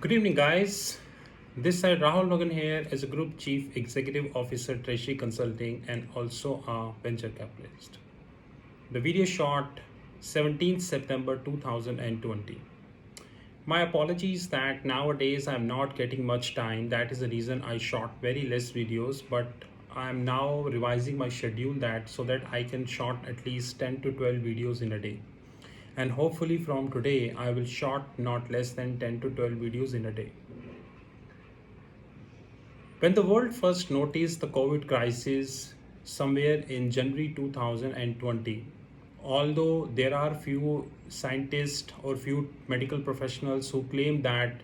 Good evening, guys. This side Rahul Magan here as a Group Chief Executive Officer, Treasury Consulting, and also a venture capitalist. The video shot 17th September 2020. My apologies that nowadays I'm not getting much time. That is the reason I shot very less videos, but I'm now revising my schedule that so that I can shot at least 10 to 12 videos in a day. And hopefully from today I will shot not less than 10 to 12 videos in a day. When the world first noticed the COVID crisis somewhere in January 2020, although there are few scientists or few medical professionals who claim that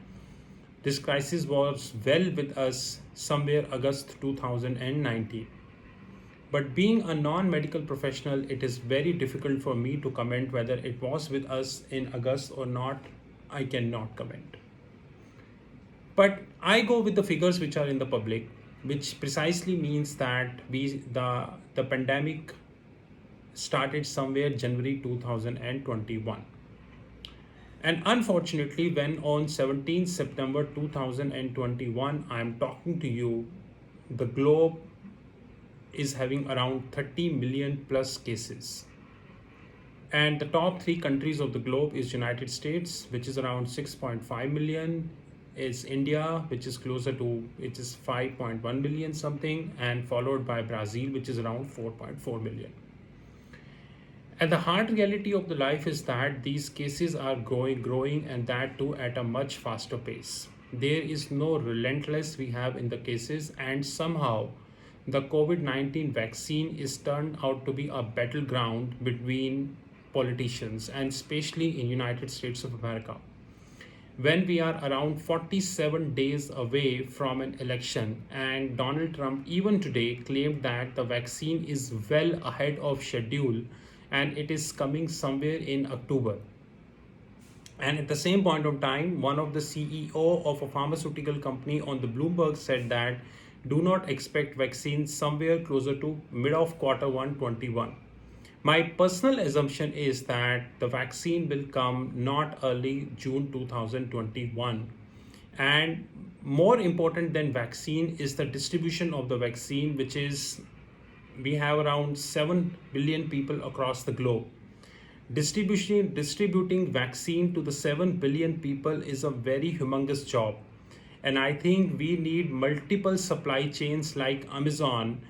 this crisis was well with us somewhere August 2019. But being a non-medical professional, it is very difficult for me to comment whether it was with us in August or not. I cannot comment. But I go with the figures which are in the public, which precisely means that the pandemic started somewhere January 2021. And unfortunately, when on 17th September 2021, I am talking to you, the globe is having around 30 million plus cases. And the top three countries of the globe is United States, which is around 6.5 million, is India, which is closer to, which is 5.1 million something, and followed by Brazil, which is around 4.4 million. And the hard reality of the life is that these cases are growing, and that too at a much faster pace. There is no relentless we have in the cases, and somehow the COVID-19 vaccine is turned out to be a battleground between politicians, and especially in United States of America. When we are around 47 days away from an election, and Donald Trump even today claimed that the vaccine is well ahead of schedule and it is coming somewhere in October. And at the same point of time, one of the CEO of a pharmaceutical company on the Bloomberg said that do not expect vaccines somewhere closer to mid of quarter 1 21. My personal assumption is that the vaccine will come not early June 2021. And more important than vaccine is the distribution of the vaccine, which is we have around 7 billion people across the globe. Distributing vaccine to the 7 billion people is a very humongous job. And I think we need multiple supply chains like Amazon.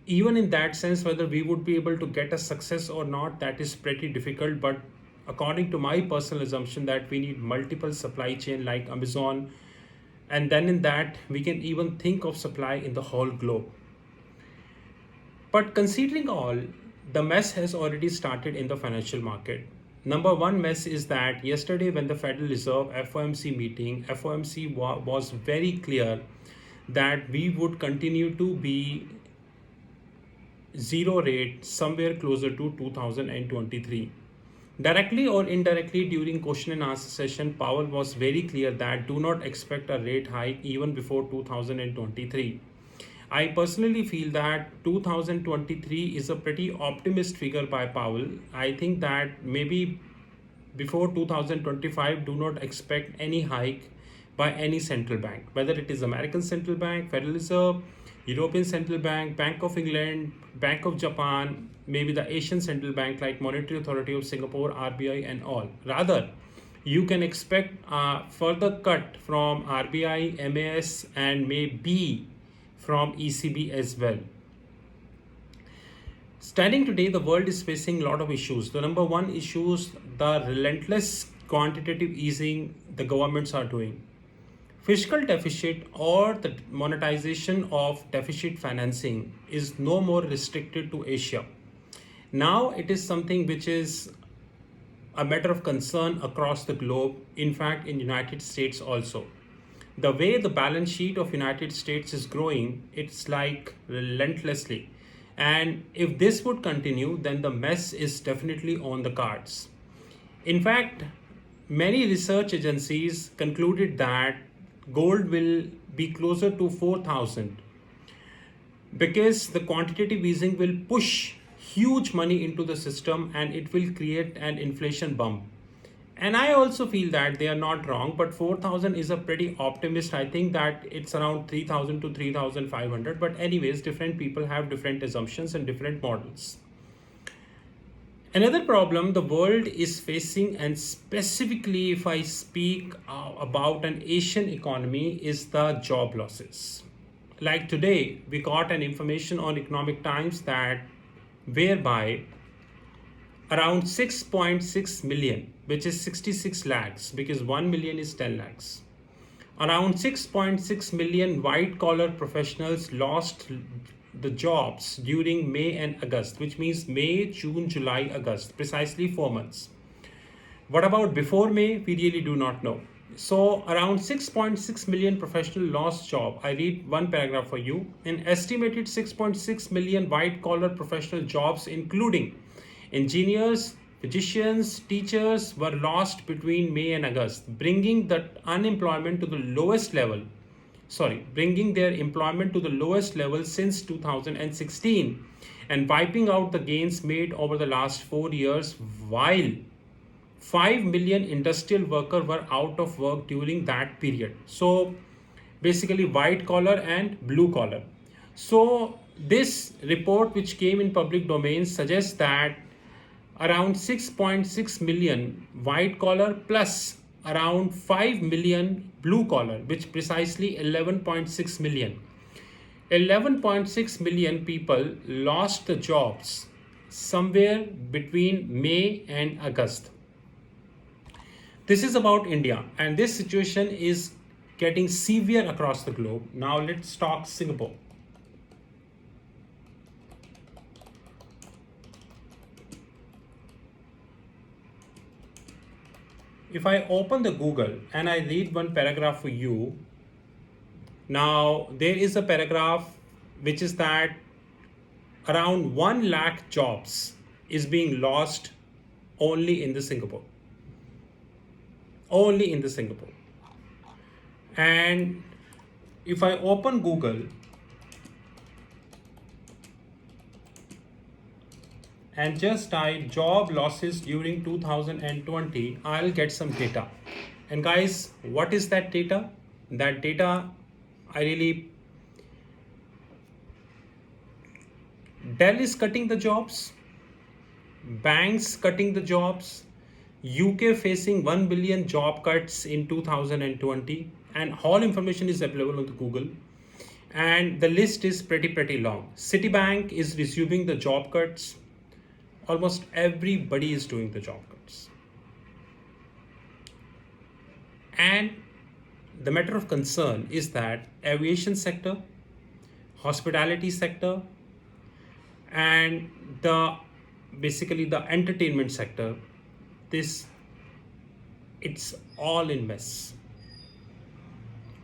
Even in that sense, whether we would be able to get a success or not, that is pretty difficult. But according to my personal assumption, that we need multiple supply chain like Amazon. And then in that, we can even think of supply in the whole globe. But considering all, the mess has already started in the financial market. Number one mess is that yesterday when the Federal Reserve FOMC meeting, FOMC was very clear that we would continue to be zero rate somewhere closer to 2023. Directly or indirectly during question and answer session, Powell was very clear that do not expect a rate hike even before 2023. I personally feel that 2023 is a pretty optimist figure by Powell. I think that maybe before 2025, do not expect any hike by any central bank, whether it is American Central Bank, Federal Reserve, European Central Bank, Bank of England, Bank of Japan, maybe the Asian Central Bank like Monetary Authority of Singapore, RBI and all. Rather, you can expect a further cut from RBI, MAS and maybe from ECB as well. Standing today, the world is facing a lot of issues. The number one issue is the relentless quantitative easing the governments are doing. Fiscal deficit or the monetization of deficit financing is no more restricted to Asia. Now it is something which is a matter of concern across the globe, in fact in United States also. The way the balance sheet of United States is growing, it's like relentlessly. And if this would continue, then the mess is definitely on the cards. In fact, many research agencies concluded that gold will be closer to 4,000 because the quantitative easing will push huge money into the system and it will create an inflation bump. And I also feel that they are not wrong, but 4,000 is a pretty optimist. I think that it's around 3,000 to 3,500. But anyways, different people have different assumptions and different models. Another problem the world is facing, and specifically if I speak about an Asian economy, is the job losses. Like today, we got an information on Economic Times that whereby around 6.6 million, which is 66 lakhs, because 1 million is 10 lakhs. Around 6.6 million white collar professionals lost the jobs during May and August, which means May, June, July, August, precisely 4 months. What about before May? We really do not know. So around 6.6 million professional lost job. I read one paragraph for you. An estimated 6.6 million white collar professional jobs, including engineers, physicians, teachers, were lost between May and August, bringing the unemployment to the lowest level. Bringing their employment to the lowest level since 2016 and wiping out the gains made over the last 4 years, while 5 million industrial workers were out of work during that period. So basically white collar and blue collar. So this report, which came in public domain, suggests that around 6.6 million white collar plus around 5 million blue collar, which precisely 11.6 million. 11.6 million people lost the jobs somewhere between May and August. This is about India, and this situation is getting severe across the globe. Now let's talk Singapore. If I open the Google and I read one paragraph for you, now there is a paragraph which is that around 1 lakh jobs is being lost only in the Singapore. Only in the Singapore. And if I open Google and just type job losses during 2020, I'll get some data. And guys, what is that data? That data, Dell is cutting the jobs, banks cutting the jobs, UK facing 1 billion job cuts in 2020, and all information is available on the Google. And the list is pretty long. Citibank is resuming the job cuts. Almost everybody is doing the job cuts. And the matter of concern is that aviation sector, hospitality sector, and basically the entertainment sector, it's all in mess.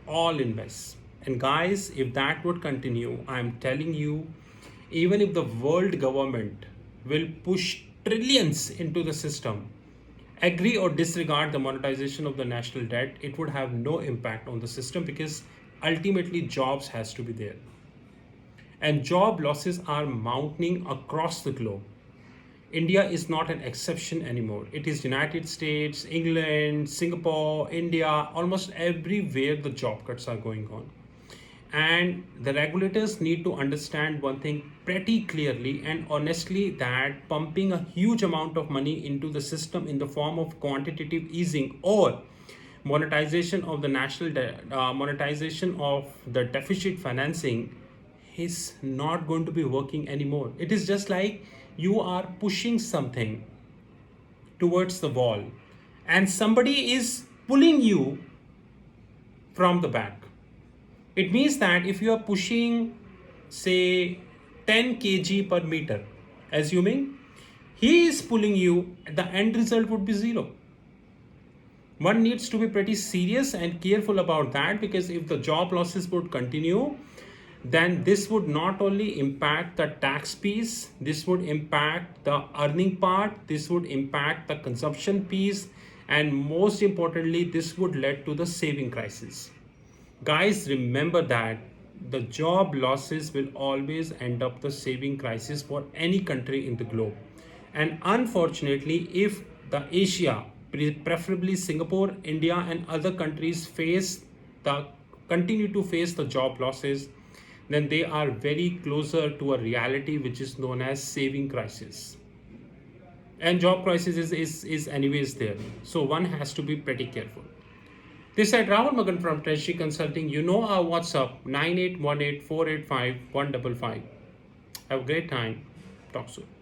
All in mess. And guys, if that would continue, I'm telling you, even if the world government will push trillions into the system, agree or disregard the monetization of the national debt, it would have no impact on the system, because ultimately jobs has to be there. And job losses are mounting across the globe. India is not an exception anymore. It is United States, England, Singapore, India, almost everywhere the job cuts are going on. And the regulators need to understand one thing pretty clearly and honestly, that pumping a huge amount of money into the system in the form of quantitative easing or monetization of the national debt, monetization of the deficit financing is not going to be working anymore. It is just like you are pushing something towards the wall and somebody is pulling you from the back. It means that if you are pushing, say, 10 kg per meter, assuming he is pulling you, the end result would be 0. One needs to be pretty serious and careful about that, because if the job losses would continue, then this would not only impact the tax piece, this would impact the earning part, this would impact the consumption piece, and most importantly, this would lead to the saving crisis. Guys, remember that the job losses will always end up the saving crisis for any country in the globe. And unfortunately, if the Asia preferably Singapore, India, and other countries continue to face the job losses, then they are very closer to a reality which is known as saving crisis. And job crisis is anyways there. So one has to be pretty careful. This side Rahul Magan from Treasury Consulting. You know our WhatsApp 9818 485 155. Have a great time. Talk soon.